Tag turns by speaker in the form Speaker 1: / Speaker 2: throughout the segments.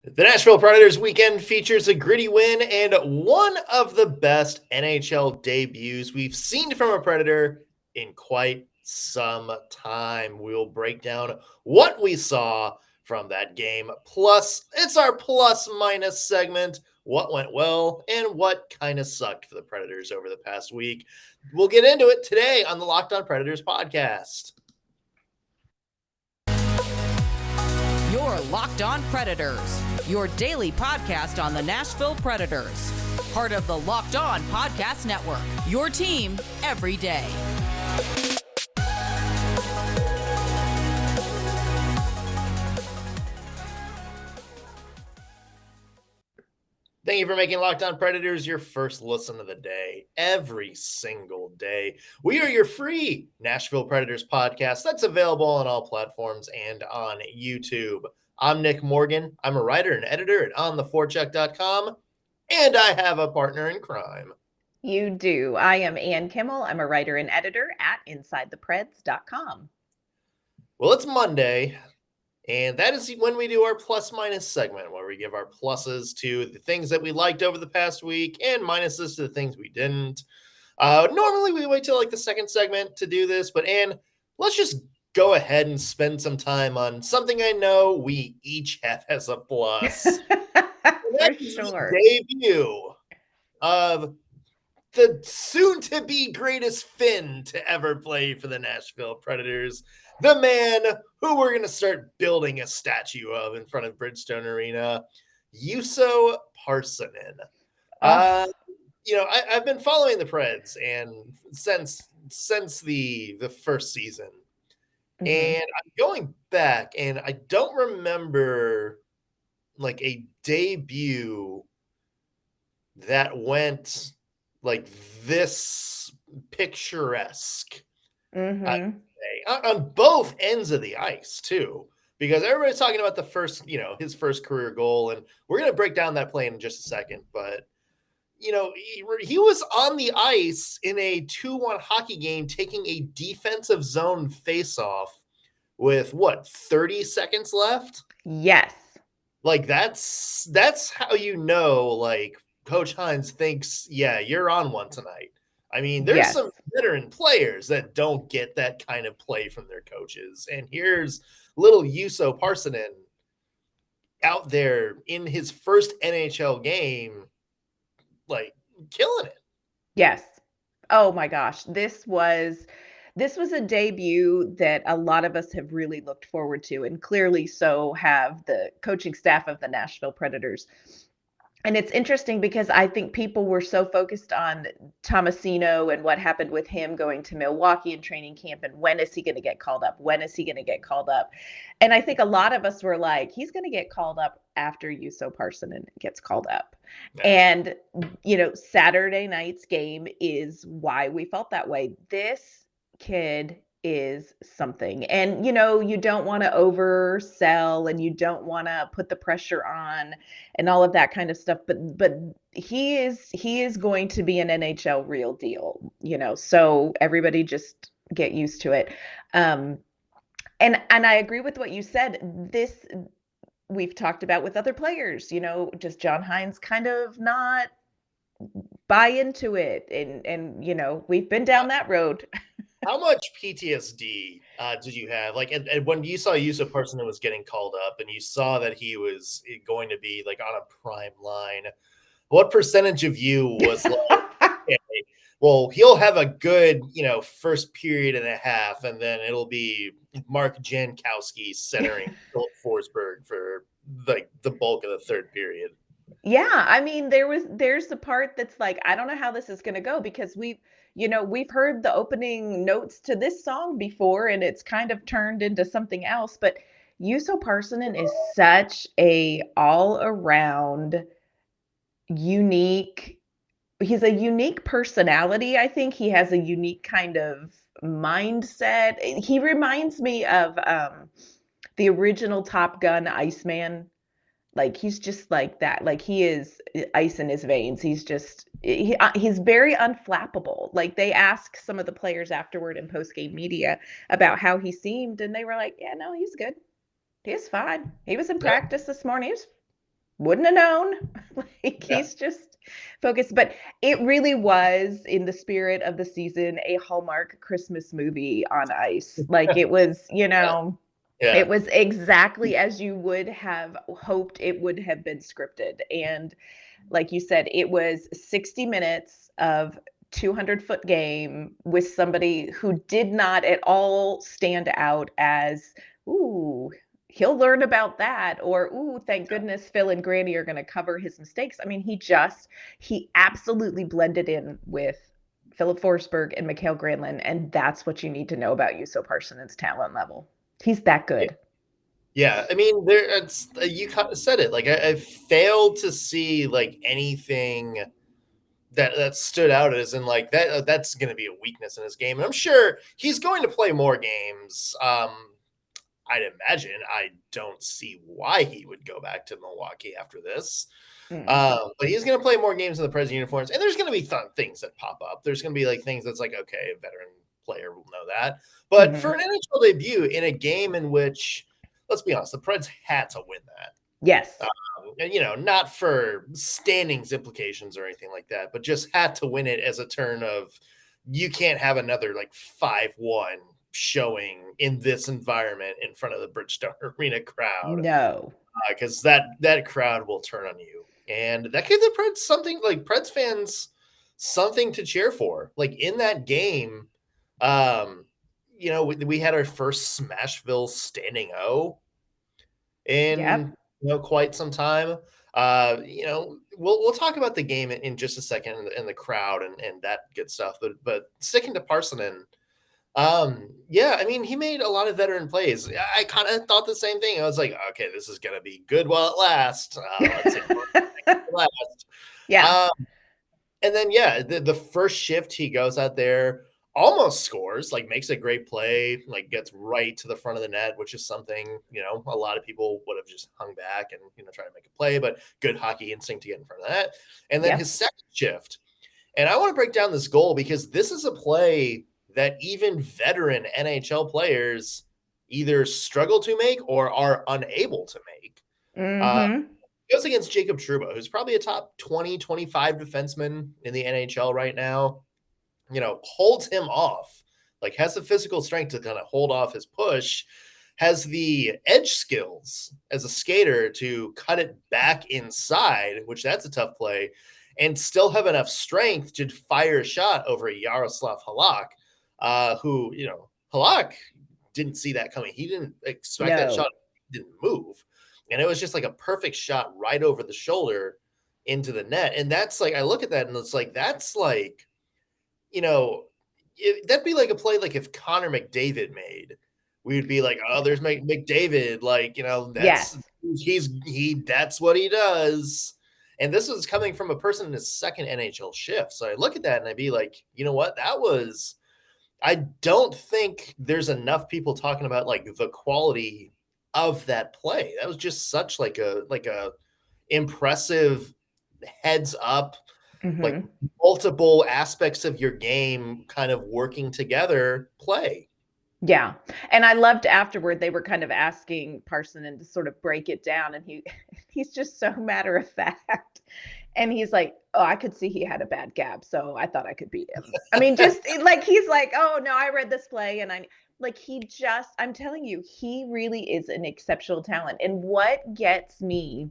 Speaker 1: The Nashville Predators weekend features a gritty win and one of the best NHL debuts we've seen from a Predator in quite some time. We'll break down what we saw from that game. Plus, it's our plus minus segment. What went well and what kind of sucked for the Predators over the past week. We'll get into it today on the Locked On Predators podcast.
Speaker 2: You're Locked On Predators, your daily podcast on the Nashville Predators. Part of the Locked On Podcast Network, your team every day.
Speaker 1: Thank you for making Locked On Predators your first listen of the day, every single day. We are your free Nashville Predators podcast that's available on all platforms and on YouTube. I'm Nick Morgan. I'm a writer and editor at ontheforecheck.com, and I have a partner in crime.
Speaker 3: You do. I am Ann Kimmel. I'm a writer and editor at InsideThePreds.com.
Speaker 1: Well, it's Monday. And that is when we do our plus minus segment, where we give our pluses to the things that we liked over the past week and minuses to the things we didn't. Normally we wait till like the second segment to do this, but Anne, let's just go ahead and spend some time on something I know we each have as a plus.
Speaker 3: For sure.
Speaker 1: The debut of the soon-to-be greatest Finn to ever play for the Nashville Predators. The man who we're going to start building a statue of in front of Bridgestone Arena, Juuso Parssinen. I've been following the Preds and since the first season. Mm-hmm. And I'm going back, and I don't remember like a debut that went like this picturesque. Mm-hmm. On both ends of the ice too, because everybody's talking about the first, his first career goal, and we're going to break down that play in just a second. But he was on the ice in a 2-1 hockey game, taking a defensive zone faceoff with 30 seconds left.
Speaker 3: Yes,
Speaker 1: like that's how like Coach Hynes thinks, yeah, you're on one tonight. I mean, there's some veteran players that don't get that kind of play from their coaches. And here's little Juuso Parssinen out there in his first NHL game, like killing it.
Speaker 3: Yes. Oh my gosh. This was a debut that a lot of us have really looked forward to, and clearly so have the coaching staff of the Nashville Predators. And it's interesting because I think people were so focused on Tomasino and what happened with him going to Milwaukee in training camp, and when is he going to get called up? When is he going to get called up? And I think a lot of us were like, he's going to get called up after Juuso Parssinen gets called up. Yeah. And, Saturday night's game is why we felt that way. This kid is something. And, you don't want to oversell and you don't want to put the pressure on and all of that kind of stuff. But he is going to be an NHL real deal, so everybody just get used to it. And I agree with what you said. We've talked about with other players, just John Hynes kind of not buy into it. And we've been down that road.
Speaker 1: How much PTSD did you have? Like, and when you saw Juuso Parssinen was getting called up and you saw that he was going to be like on a prime line, what percentage of you was like, okay, well, he'll have a good, first period and a half, and then it'll be Mark Jankowski centering Filip Forsberg for like the bulk of the third period?
Speaker 3: Yeah, I mean, there's the part that's like, I don't know how this is going to go, because we've heard the opening notes to this song before and it's kind of turned into something else. But Juuso Parssinen is such a all around unique. He's a unique personality. I think he has a unique kind of mindset. He reminds me of the original Top Gun Iceman. Like, he's just like that. Like, he is ice in his veins. He's very unflappable. Like, they ask some of the players afterward in post-game media about how he seemed, and they were like, yeah, no, he's good. He's fine. He was in practice this morning. wouldn't have known. Like,
Speaker 1: Yeah.
Speaker 3: he's just focused. But it really was, in the spirit of the season, a Hallmark Christmas movie on ice. Like, it was,
Speaker 1: Yeah.
Speaker 3: it was exactly as you would have hoped it would have been scripted. And like you said, it was 60 minutes of 200-foot game with somebody who did not at all stand out as, ooh, he'll learn about that, or ooh, thank goodness Phil and Granny are going to cover his mistakes. I mean, he absolutely blended in with Filip Forsberg and Mikael Granlund, and that's what you need to know about Juuso Parssinen's talent level. He's that good.
Speaker 1: Yeah, I mean, you kind of said it. Like, I failed to see like anything that stood out as in like that's going to be a weakness in his game. And I'm sure he's going to play more games. I'd imagine. I don't see why he would go back to Milwaukee after this. But he's going to play more games in the Preds uniforms, and there's going to be things that pop up. There's going to be like things that's like, okay, a veteran player will know that. But for an NHL debut in a game in which, let's be honest, the Preds had to win that.
Speaker 3: Yes.
Speaker 1: And, not for standings implications or anything like that, but just had to win it as a turn of, you can't have another like 5-1 showing in this environment in front of the Bridgestone Arena crowd.
Speaker 3: No.
Speaker 1: Because that crowd will turn on you. And that gave the Preds something, like Preds fans, something to cheer for. Like in that game, we had our first Smashville standing O in quite some time. We'll talk about the game in just a second and the crowd and that good stuff. But sticking to Parssinen, I mean, he made a lot of veteran plays. I kind of thought the same thing. I was like, okay, this is gonna be good while it lasts. Let's see it last.
Speaker 3: Yeah.
Speaker 1: And then the first shift he goes out there, almost scores, like makes a great play, like gets right to the front of the net, which is something, a lot of people would have just hung back and, try to make a play, but good hockey instinct to get in front of that. And then his second shift. And I want to break down this goal because this is a play that even veteran NHL players either struggle to make or are unable to make. It goes against Jacob Trouba, who's probably a top 20, 25 defenseman in the NHL right now. Holds him off, like has the physical strength to kind of hold off his push, has the edge skills as a skater to cut it back inside, which that's a tough play, and still have enough strength to fire a shot over Yaroslav Halak, who, Halak didn't see that coming. He didn't expect that shot. He didn't move. And it was just like a perfect shot right over the shoulder into the net. And that's like, I look at that and it's like, that's like, that'd be like a play like if Connor McDavid made, we would be like, oh, there's McDavid, like, that's what he does. And this was coming from a person in his second NHL shift. So I look at that and I'd be like, you know what? I don't think there's enough people talking about like the quality of that play. That was just such like a impressive heads up, like multiple aspects of your game kind of working together play.
Speaker 3: Yeah. And I loved afterward, they were kind of asking Parssinen to sort of break it down. And he's just so matter of fact. And he's like, oh, I could see he had a bad gap, so I thought I could beat him. I mean, just like, he's like, oh no, I read this play. And I'm telling you, he really is an exceptional talent. And what gets me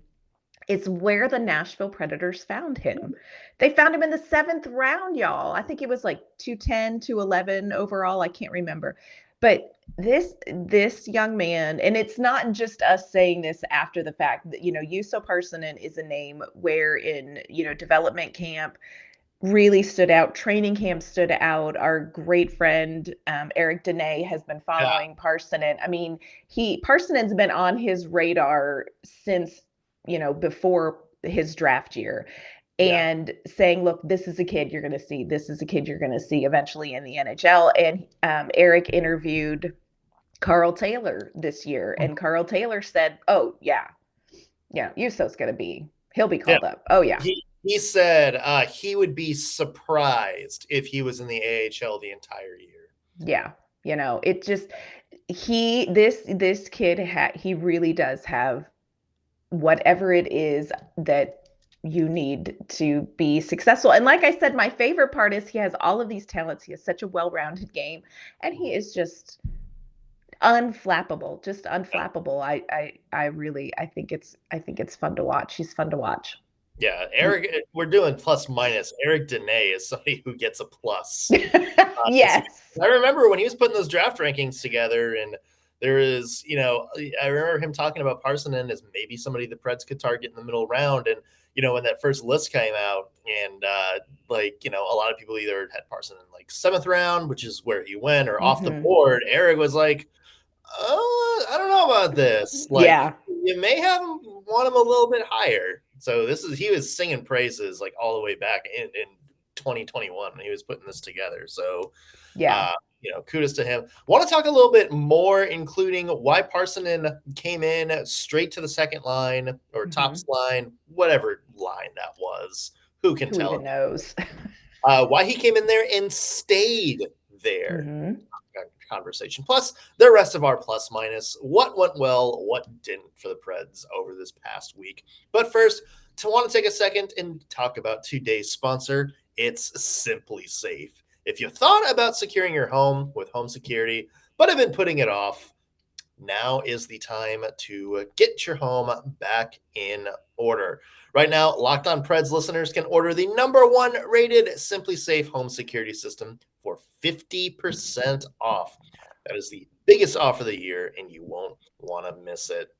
Speaker 3: is where the Nashville Predators found him. They found him in the 7th round, y'all. I think it was like 210, 211 overall. I can't remember. But this young man, and it's not just us saying this after the fact, that, Juuso Parssinen is a name where in, development camp really stood out. Training camp stood out. Our great friend, Eric Dene, has been following Parssinen. I mean, Parssinen's been on his radar since, before his draft year. And saying, look, this is a kid you're going to see. This is a kid you're going to see eventually in the NHL. And Eric interviewed Carl Taylor this year. And Carl Taylor said, oh, yeah, Juuso's going to he'll be called up. Oh, yeah.
Speaker 1: He said he would be surprised if he was in the AHL the entire year.
Speaker 3: Yeah. It just, this kid, he really does have whatever it is that you need to be successful. And like I said, my favorite part is he has all of these talents. He has such a well-rounded game, and he is just unflappable, just unflappable. I think it's fun to watch. He's fun to watch.
Speaker 1: Yeah, Eric, we're doing plus minus. Eric Dene is somebody who gets a plus.
Speaker 3: Yes.
Speaker 1: I remember when he was putting those draft rankings together, and there is, I remember him talking about Parssinen as maybe somebody the Preds could target in the middle round. And, when that first list came out, and a lot of people either had Parssinen in like 7th round, which is where he went, or off the board, Eric was like, I don't know about this.
Speaker 3: Yeah.
Speaker 1: You may want him a little bit higher. So he was singing praises like all the way back in 2021 when he was putting this together. So,
Speaker 3: yeah,
Speaker 1: kudos to him. Want to talk a little bit more, including why Parssinen came in straight to the second line or tops line, whatever line that was. Who can tell?
Speaker 3: Who even knows?
Speaker 1: Why he came in there and stayed there. Conversation. Plus, the rest of our plus minus. What went well, what didn't for the Preds over this past week. But first, want to take a second and talk about today's sponsor. It's Simply Safe. If you thought about securing your home with home security, but have been putting it off, now is the time to get your home back in order. Right now, Locked On Preds listeners can order the #1 rated Simply Safe home security system for 50% off. That is the biggest offer of the year, and you won't want to miss it.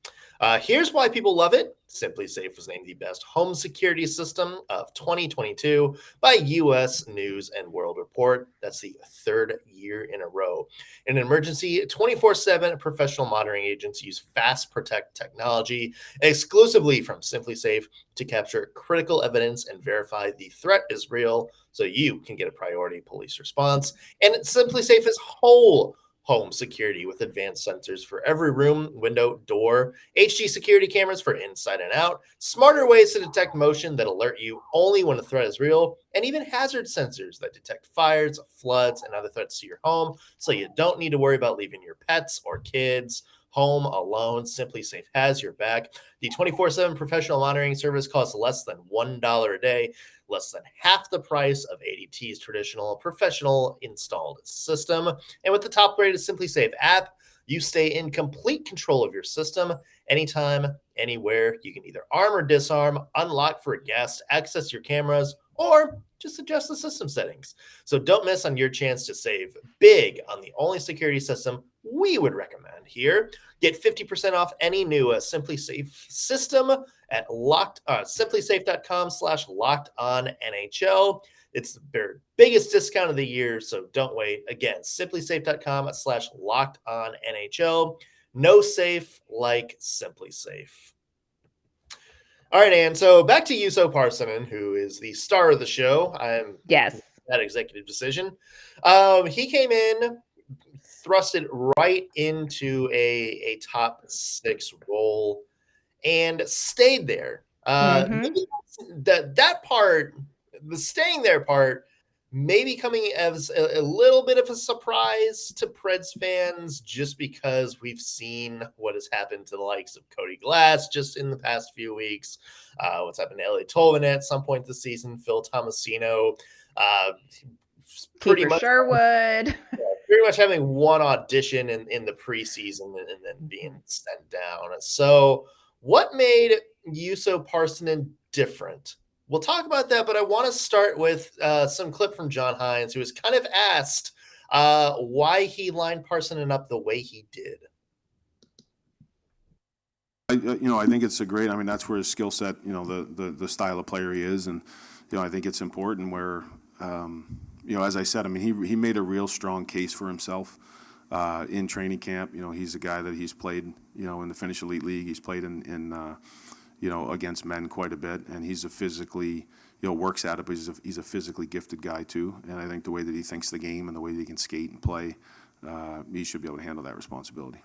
Speaker 1: Here's why people love it. Simply Safe was named the best home security system of 2022 by U.S. News and World Report. That's the 3rd year in a row. In an emergency, 24/7 professional monitoring agents use Fast Protect technology exclusively from Simply Safe to capture critical evidence and verify the threat is real, so you can get a priority police response. And Simply Safe is whole home security with advanced sensors for every room, window, door, HD security cameras for inside and out, smarter ways to detect motion that alert you only when a threat is real, and even hazard sensors that detect fires, floods, and other threats to your home, so you don't need to worry about leaving your pets or kids home alone. Simply Safe has your back. The 24/7 professional monitoring service costs less than $1 a day, less than half the price of ADT's traditional professional installed system. And with the top-rated Simply Safe app, you stay in complete control of your system anytime, anywhere. You can either arm or disarm, unlock for a guest, access your cameras, or just adjust the system settings. So don't miss on your chance to save big on the only security system we would recommend here. Get 50% off any new Simply Safe system at simplysafe.com/lockedonnhl. It's their biggest discount of the year, so don't wait. Again, simplysafe.com/lockedonnhl. No safe like Simply Safe. All right, Ann. So back to Juuso Parssinen, who is the star of the show.
Speaker 3: Yes.
Speaker 1: That executive decision. He came in, thrusted right into a top 6 role, and stayed there. That part, the staying there part, maybe coming as a little bit of a surprise to Preds fans, just because we've seen what has happened to the likes of Cody Glass just in the past few weeks. What's happened to Elliot Tolvanen at some point this season, Phil Tomasino,
Speaker 3: pretty much Sherwood.
Speaker 1: Pretty much having one audition in the preseason and then being sent down. So what made Juuso Parssinen different? We'll talk about that, but I want to start with some clip from John Hynes, who was kind of asked why he lined Parssinen up the way he did.
Speaker 4: I think it's that's where his skill set, the style of player he is. And, I think it's important where, as I said, he made a real strong case for himself in training camp. He's a guy that he's played, in the Finnish Elite League. He's played in against men quite a bit, and he's a physically, works at it, but he's a physically gifted guy too. And I think the way that he thinks the game and the way that he can skate and play, he should be able to handle that responsibility.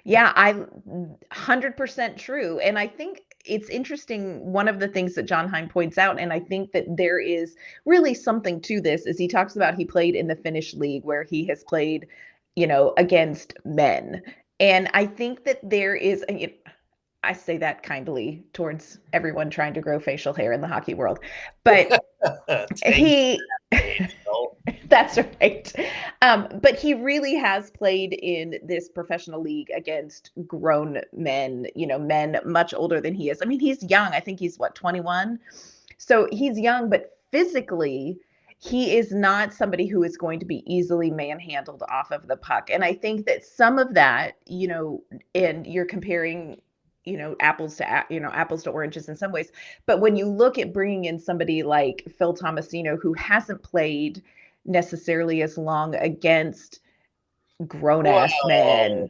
Speaker 3: Yeah, 100% true. And I think it's interesting. One of the things that John Hynes points out, and I think that there is really something to this, is he talks about he played in the Finnish league where he has played, against men. And I think that there is, and I say that kindly towards everyone trying to grow facial hair in the hockey world, but he, that's right. But he really has played in this professional league against grown men, men much older than he is. I mean, he's young. I think he's 21. So he's young, but physically, he is not somebody who is going to be easily manhandled off of the puck. And I think that some of that, and you're comparing, apples to oranges in some ways. But when you look at bringing in somebody like Phil Tomasino, who hasn't played necessarily as long against grown-ass men.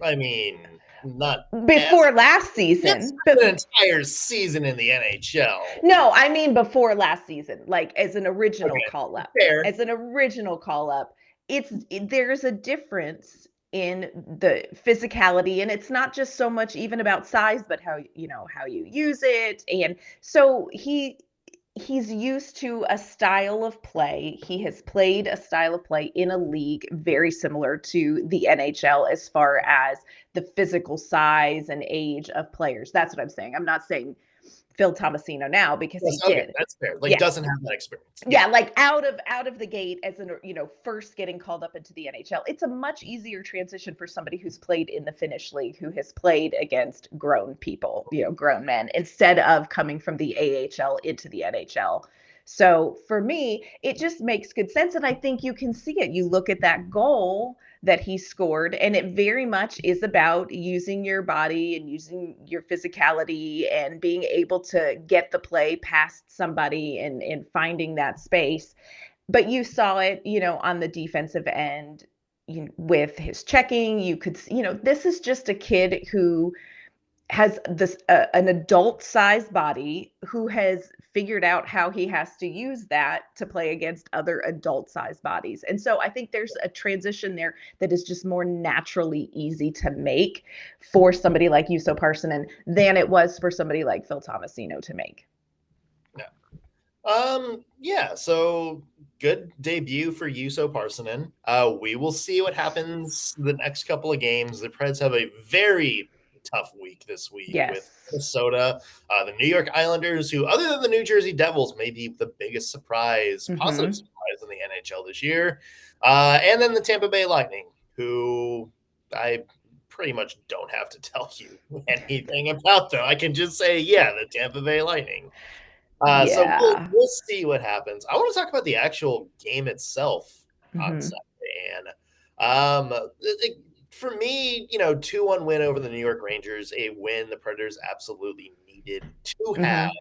Speaker 1: I mean, not
Speaker 3: before last season,
Speaker 1: but an entire season in the NHL.
Speaker 3: No, I mean before last season, like as an original call-up.
Speaker 1: Fair.
Speaker 3: As an original call-up, there's a difference in the physicality, and it's not just so much even about size, but how you use it. And so he's used to a style of play. He has played a style of play in a league very similar to the NHL as far as the physical size and age of players. That's what I'm saying. I'm not saying Phil Tomasino now because he did.
Speaker 1: That's fair. Like, doesn't have that experience.
Speaker 3: Yeah, like out of the gate as an first getting called up into the NHL. It's a much easier transition for somebody who's played in the Finnish league, who has played against grown people, grown men, instead of coming from the AHL into the NHL. So for me, it just makes good sense. And I think you can see it. You look at that goal that he scored, and it very much is about using your body and using your physicality and being able to get the play past somebody and finding that space. But you saw it, on the defensive end, with his checking. You could, this is just a kid who has this an adult-sized body, who has figured out how he has to use that to play against other adult-sized bodies. And so I think there's a transition there that is just more naturally easy to make for somebody like Juuso Parssinen than it was for somebody like Phil Tomasino to make.
Speaker 1: Yeah. So good debut for Juuso Parssinen. We will see what happens the next couple of games. The Preds have a very tough week this week with Minnesota, the New York Islanders, who, other than the New Jersey Devils, may be the biggest surprise, positive surprise in the NHL this year. And then the Tampa Bay Lightning, who I pretty much don't have to tell you anything about, though. I can just say, the Tampa Bay Lightning. So we'll see what happens. I want to talk about the actual game itself on Saturday. And for me, 2-1 win over the New York Rangers, a win the Predators absolutely needed to have.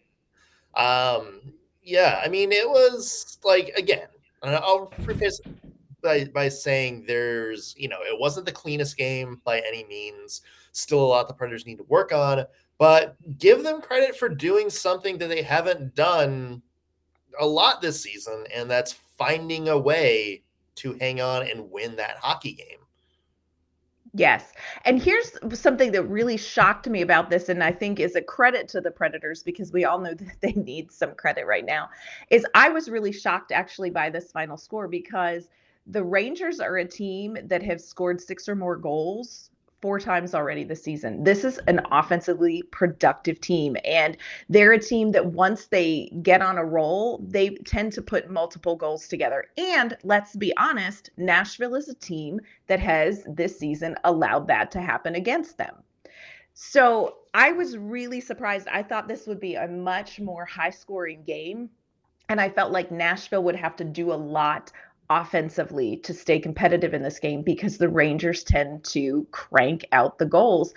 Speaker 1: I mean, it was like, again, I'll preface by saying there's, it wasn't the cleanest game by any means. Still a lot the Predators need to work on, but give them credit for doing something that they haven't done a lot this season, and that's finding a way to hang on and win that hockey game.
Speaker 3: Yes. And here's something that really shocked me about this, and I think is a credit to the Predators, because we all know that they need some credit right now, is I was really shocked actually by this final score, because the Rangers are a team that have scored 6 or more goals 4 times already this season. This is an offensively productive team, and they're a team that once they get on a roll, they tend to put multiple goals together. And let's be honest, Nashville is a team that has this season allowed that to happen against them. So I was really surprised. I thought this would be a much more high-scoring game, and I felt like Nashville would have to do a lot offensively to stay competitive in this game, because the Rangers tend to crank out the goals.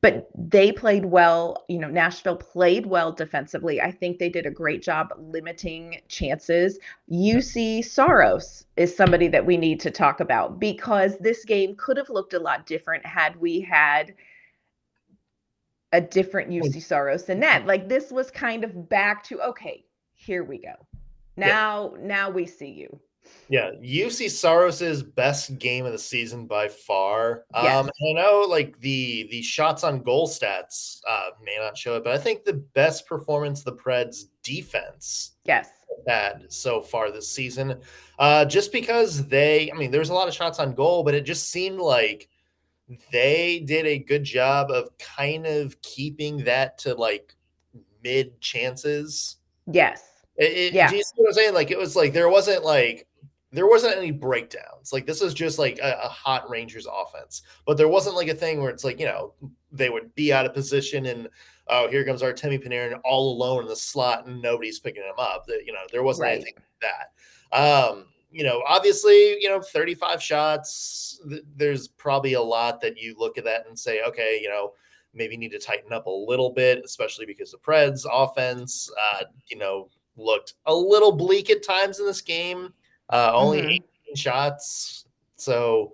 Speaker 3: But they played well. Nashville played well defensively. I think they did a great job limiting chances. Juuso Saros is somebody that we need to talk about, because this game could have looked a lot different had we had a different Juuso Saros than that. Like, this was kind of back to, okay, here we go. Now we see you.
Speaker 1: Yeah, Juuso Saros' best game of the season by far.
Speaker 3: Yes.
Speaker 1: I know, like, the shots on goal stats may not show it, but I think the best performance the Preds defense had so far this season, just because there's a lot of shots on goal, but it just seemed like they did a good job of kind of keeping that to like mid chances.
Speaker 3: Yes.
Speaker 1: Do you see what I'm saying? Like, it was like there wasn't any breakdowns. Like, this is just like a hot Rangers offense, but there wasn't like a thing where it's like, they would be out of position and, oh, here comes Artemi Panarin all alone in the slot and nobody's picking him up. There wasn't anything like that. Obviously, 35 shots, there's probably a lot that you look at that and say, okay, maybe need to tighten up a little bit, especially because the Preds offense, looked a little bleak at times in this game. Only 18 shots. So,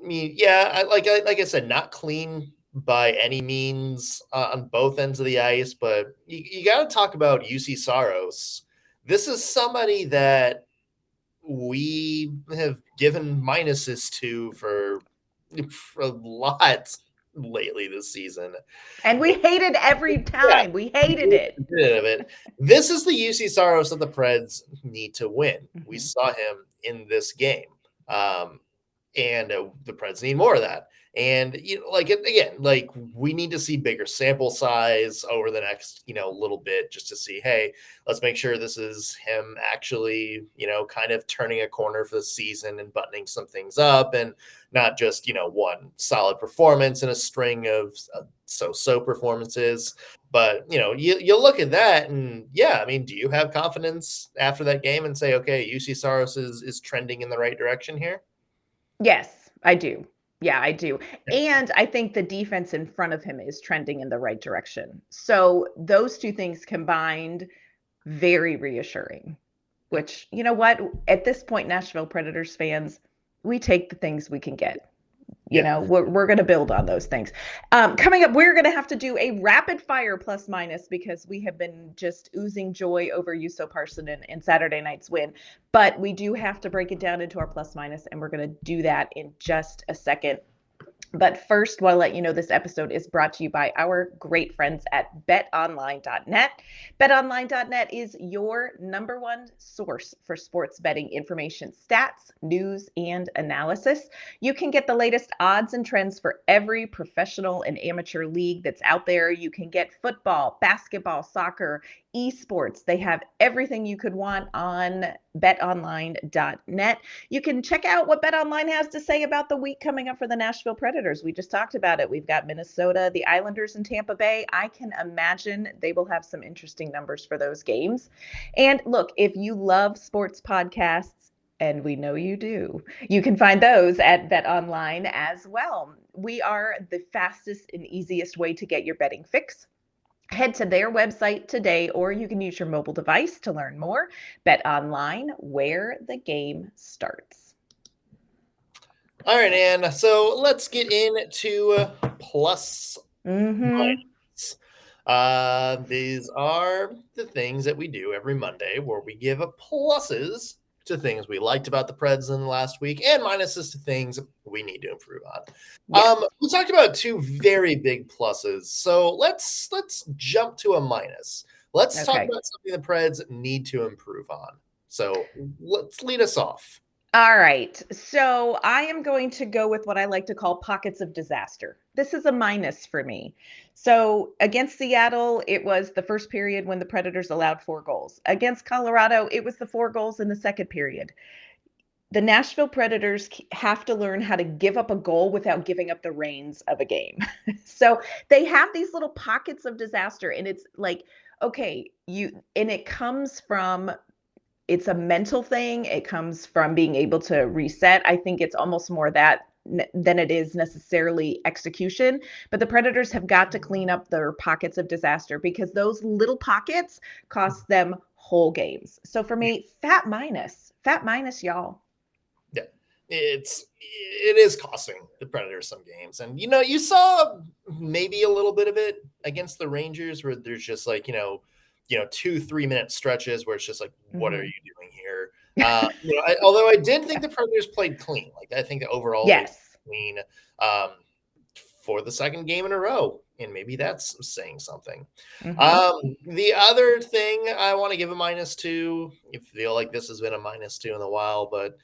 Speaker 1: I mean, yeah, like I said, not clean by any means on both ends of the ice, but you got to talk about UC Saros. This is somebody that we have given minuses to for a lot lately this season.
Speaker 3: And we hated every time. Yeah, we hated it.
Speaker 1: This is the UC Saros that the Preds need to win. We saw him in this game. And the Preds need more of that. And we need to see bigger sample size over the next, little bit, just to see, hey, let's make sure this is him actually, kind of turning a corner for the season and buttoning some things up, and not just, one solid performance in a string of so-so performances. But, you look at that and, yeah, I mean, do you have confidence after that game and say, okay, UC Saros is trending in the right direction here?
Speaker 3: Yes, I do. Yeah, I do. And I think the defense in front of him is trending in the right direction. So those two things combined, very reassuring, which, you know what, at this point, Nashville Predators fans, we take the things we can get. We're going to build on those things. Coming up, we're going to have to do a rapid fire plus minus because we have been just oozing joy over Juuso Parssinen and Saturday night's win. But we do have to break it down into our plus minus, and we're going to do that in just a second. But first, want to let you know this episode is brought to you by our great friends at betonline.net. Betonline.net is your number one source for sports betting information, stats, news, and analysis. You can get the latest odds and trends for every professional and amateur league that's out there. You can get football, basketball, soccer, esports. They have everything you could want on betonline.net. You can check out what BetOnline has to say about the week coming up for the Nashville Predators. We just talked about it. We've got Minnesota, the Islanders, and Tampa Bay. I can imagine they will have some interesting numbers for those games. And look, if you love sports podcasts, and we know you do, you can find those at BetOnline as well. We are the fastest and easiest way to get your betting fix. Head to their website today, or you can use your mobile device to learn more. BetOnline, where the game starts.
Speaker 1: All right, Ann. So let's get into plus minus. These are the things that we do every Monday where we give pluses to things we liked about the Preds in the last week and minuses to things we need to improve on. Yes. We talked about two very big pluses, so let's jump to a minus. Let's talk about something the Preds need to improve on. So let's lead us off.
Speaker 3: All right. So I am going to go with what I like to call pockets of disaster. This is a minus for me. So against Seattle, it was the first period when the Predators allowed 4 goals. Against Colorado, it was the 4 goals in the second period. The Nashville Predators have to learn how to give up a goal without giving up the reins of a game. So they have these little pockets of disaster, and it's like, okay, and it comes from, it's a mental thing. It comes from being able to reset. I think it's almost more that than it is necessarily execution. But the Predators have got to clean up their pockets of disaster because those little pockets cost them whole games. So for me, fat minus, y'all.
Speaker 1: Yeah, it is costing the Predators some games. And, you saw maybe a little bit of it against the Rangers where there's just like, 2-3 minute stretches where it's just like, what are you doing here? Although I did think the Predators played clean. Like, I think that overall they played clean for the second game in a row. And maybe that's saying something. The other thing I want to give a minus to, I feel like this has been a minus to in a while, but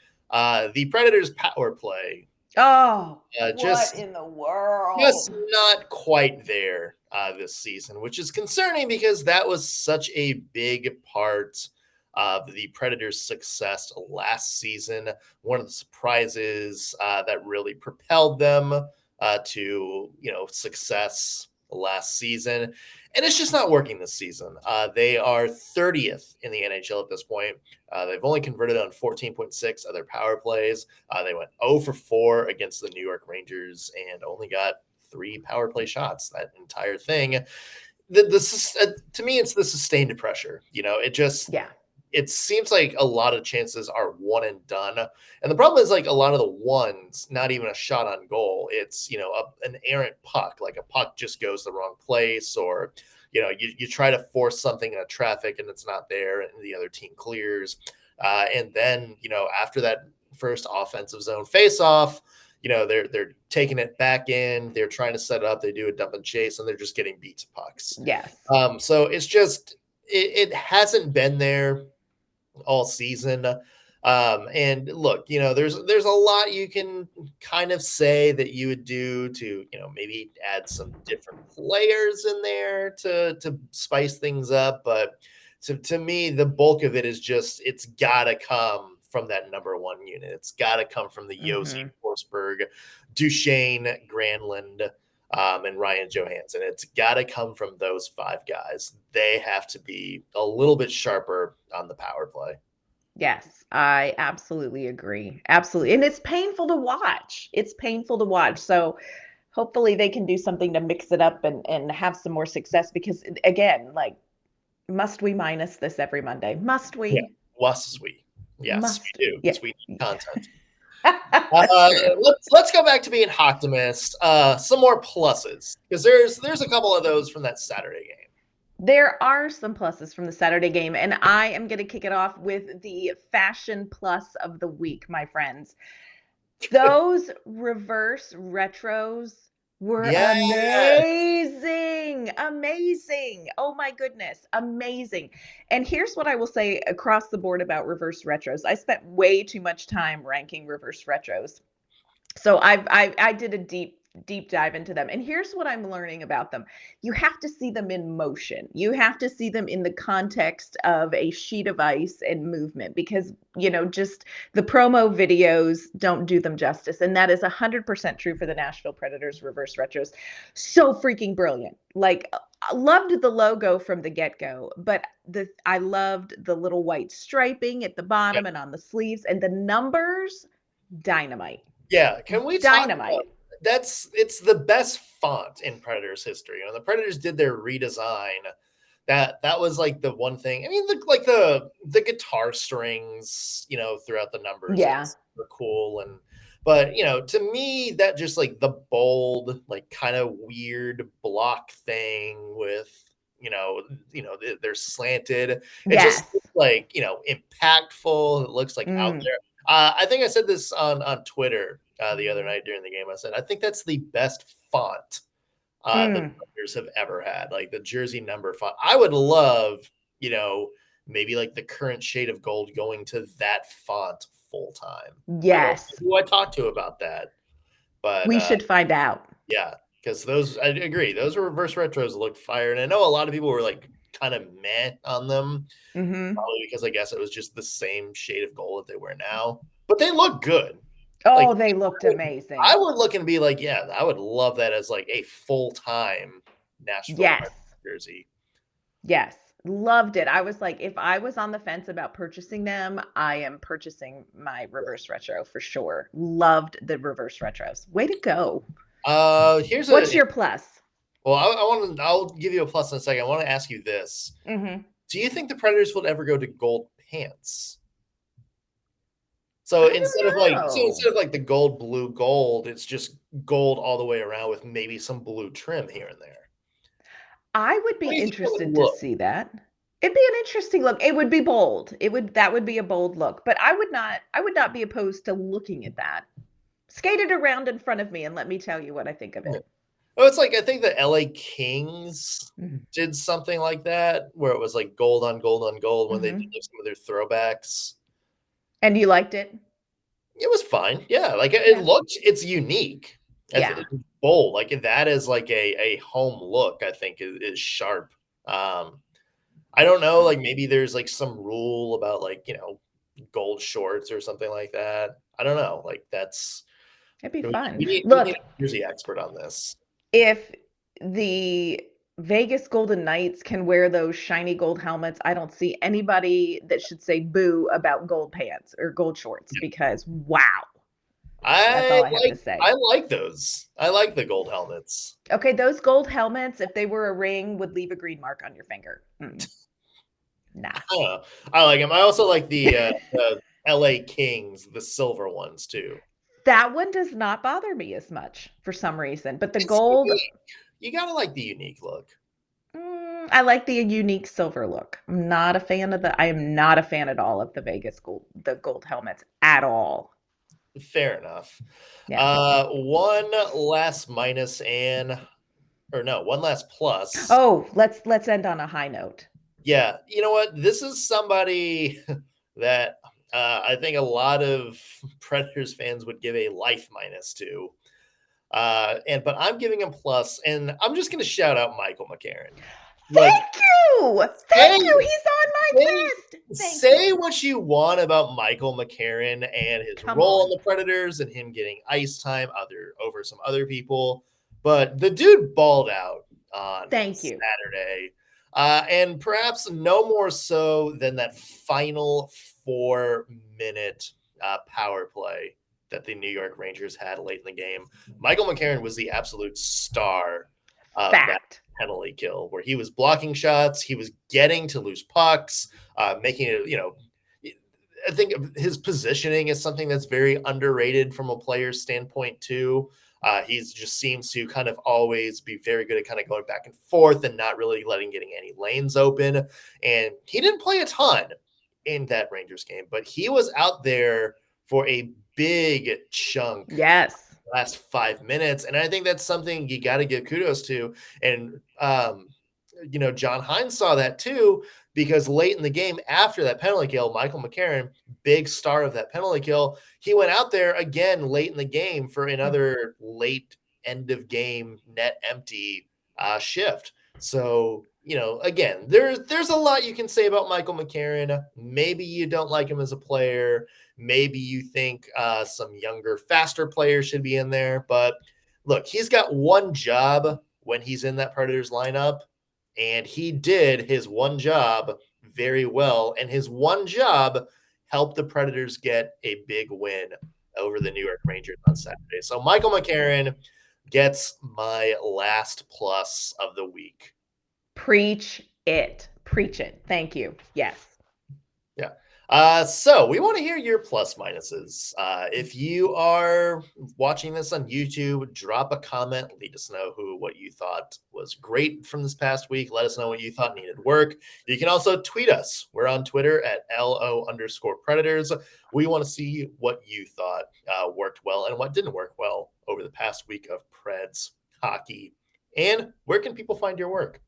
Speaker 1: the Predators power play
Speaker 3: Oh,
Speaker 1: Just
Speaker 3: what in the
Speaker 1: just
Speaker 3: world?
Speaker 1: not quite there this season, which is concerning because that was such a big part of the Predators' success last season. One of the surprises that really propelled them to success last season, and it's just not working this season. They are 30th in the NHL at this point. They've only converted on 14.6 of their power plays. They went 0 for 4 against the New York Rangers and only got 3 power play shots that entire thing. To me, it's the sustained pressure. It seems like a lot of chances are one and done. And the problem is like a lot of the ones, not even a shot on goal. It's, an errant puck, like a puck just goes the wrong place, or, you try to force something in a traffic and it's not there and the other team clears. And then, after that first offensive zone face-off, they're taking it back in. They're trying to set it up. They do a dump and chase, and they're just getting beat to pucks.
Speaker 3: Yes.
Speaker 1: So it's just it hasn't been there all season. And look, there's a lot you can kind of say that you would do to, maybe add some different players in there to spice things up. But to me, the bulk of it is just it's gotta come from that number one unit. It's gotta come from the Josi, Forsberg, Duchesne, Granlund, and Ryan Johansson. It's got to come from those 5 guys. They have to be a little bit sharper on the power play.
Speaker 3: Yes, I absolutely agree. Absolutely. And it's painful to watch. It's painful to watch. So hopefully they can do something to mix it up and have some more success because, again, like, must we minus this every Monday? Must we?
Speaker 1: Yeah. Must we? Yes, we do. Because we need content. Let's go back to being optimist. Some more pluses because there's a couple of those from that Saturday game.
Speaker 3: There are some pluses from the Saturday game, and I am going to kick it off with the fashion plus of the week, my friends. Those reverse retros were amazing. Amazing. Oh my goodness. Amazing. And here's what I will say across the board about reverse retros. I spent way too much time ranking reverse retros. So I did a deep dive into them. And here's what I'm learning about them. You have to see them in motion. You have to see them in the context of a sheet of ice and movement because, just the promo videos don't do them justice. And that is 100% true for the Nashville Predators reverse retros. So freaking brilliant. Like, I loved the logo from the get-go, but I loved the little white striping at the bottom and on the sleeves, and the numbers, dynamite.
Speaker 1: Yeah, can we
Speaker 3: dynamite?
Speaker 1: Talk about, it's the best font in Predators history. The Predators did their redesign. That was like the one thing. I mean, the guitar strings, throughout the numbers, were cool. But to me, that just like the bold, like kind of weird block thing with they're slanted. It just looks like impactful. It looks like out there. I think I said this on Twitter the other night during the game. I said, I think that's the best font the Predators have ever had, like the jersey number font. I would love, maybe like the current shade of gold going to that font full time.
Speaker 3: Yes.
Speaker 1: I don't know who I talked to about that, but
Speaker 3: we should find out.
Speaker 1: Yeah, because I agree. Those reverse retros look fire. And I know a lot of people were like kind of meh on them. Probably because I guess it was just the same shade of gold that they wear now. But they look good.
Speaker 3: Oh, they looked amazing.
Speaker 1: I would look and be like, yeah, I would love that as like a full-time Nashville jersey.
Speaker 3: Yes. Loved it. I was like, if I was on the fence about purchasing them, I am purchasing my reverse retro for sure. Loved the reverse retros. Way to go. What's your plus?
Speaker 1: Well, I'll give you a plus in a second. I want to ask you this. Do you think the Predators would ever go to gold pants? So instead of like the gold, blue, gold, it's just gold all the way around with maybe some blue trim here and there.
Speaker 3: I would be interested to see that. It'd be an interesting look. It would be bold. That would be a bold look, but I would not be opposed to looking at that. Skate it around in front of me and let me tell you what I think of it.
Speaker 1: Oh, it's like I think the LA Kings did something like that where it was like gold on gold on gold when they did some of their throwbacks.
Speaker 3: And you liked it?
Speaker 1: It was fine. Yeah, like it looked. It's unique.
Speaker 3: Yeah.
Speaker 1: It's bold. Like that is like a home look. I think is sharp. I don't know. Like maybe there's like some rule about like gold shorts or something like that. I don't know. Like that's
Speaker 3: It'd be fun.
Speaker 1: we
Speaker 3: Look,
Speaker 1: need a jersey expert on this.
Speaker 3: if the Vegas Golden Knights can wear those shiny gold helmets, I don't see anybody that should say boo about gold pants or gold shorts because wow. That's all I have to say.
Speaker 1: I like those. I like the gold helmets.
Speaker 3: Okay, those gold helmets, if they were a ring, would leave a green mark on your finger. Nah.
Speaker 1: I like them. I also like the LA Kings, the silver ones too.
Speaker 3: That one does not bother me as much for some reason, but the gold,
Speaker 1: unique. You gotta like the unique look.
Speaker 3: I like the unique silver look. I am not a fan at all of the Vegas gold helmets at all.
Speaker 1: Fair enough.
Speaker 3: Yeah.
Speaker 1: One last minus one last plus.
Speaker 3: Oh, let's end on a high note.
Speaker 1: Yeah, you know what? This is somebody that I think a lot of Predators fans would give a life minus to. But I'm giving him plus, and I'm just going to shout out Michael McCarron.
Speaker 3: Thank you. He's on my list.
Speaker 1: Say what you want about Michael McCarron and his role on the Predators and him getting ice time over some other people, but the dude balled out on Saturday. And perhaps no more so than that final 4-minute power play that the New York Rangers had late in the game. Michael McCarron was the absolute star of that penalty kill, where he was blocking shots, he was getting to loose pucks, making it, I think his positioning is something that's very underrated from a player's standpoint too. He just seems to kind of always be very good at kind of going back and forth and not really getting any lanes open. And he didn't play a ton in that Rangers game, but he was out there for a big chunk.
Speaker 3: Yes.
Speaker 1: Last 5 minutes. And I think that's something you got to give kudos to. And, John Hynes saw that too, because late in the game after that penalty kill, Michael McCarron, big star of that penalty kill, he went out there again late in the game for another late end of game net empty shift. So, again, there's a lot you can say about Michael McCarron. Maybe you don't like him as a player. Maybe you think some younger, faster players should be in there. But look, he's got one job when he's in that Predators lineup, and he did his one job very well. And his one job helped the Predators get a big win over the New York Rangers on Saturday. So Michael McCarron gets my last plus of the week.
Speaker 3: Preach it. Thank you. Yes.
Speaker 1: Yeah. So we want to hear your plus minuses. If you are watching this on YouTube, drop a comment. Let us know what you thought was great from this past week. Let us know what you thought needed work. You can also tweet us. We're on Twitter at @LO_Predators. We want to see what you thought worked well and what didn't work well over the past week of Preds hockey. And where can people find your work?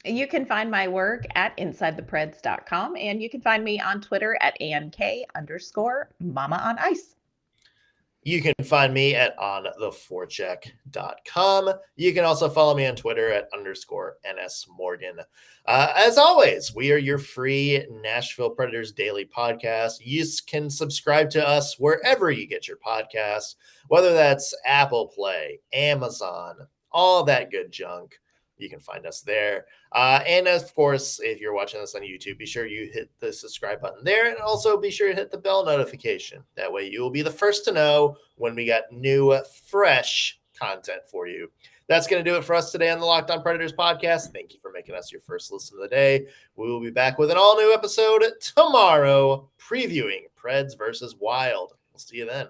Speaker 3: You can find my work at InsideThePreds.com, and you can find me on Twitter at ANK_Mama on Ice.
Speaker 1: You can find me at ontheforecheck.com. You can also follow me on Twitter at _NSMorgan. As always, we are your free Nashville Predators daily podcast. You can subscribe to us wherever you get your podcasts, whether that's Apple Play, Amazon, all that good junk. You can find us there. And of course, if you're watching this on YouTube, be sure you hit the subscribe button there, and also be sure to hit the bell notification. That way you will be the first to know when we got new, fresh content for you. That's going to do it for us today on the Locked On Predators podcast. Thank you for making us your first listen of the day. We will be back with an all-new episode tomorrow, previewing Preds versus Wild. We'll see you then.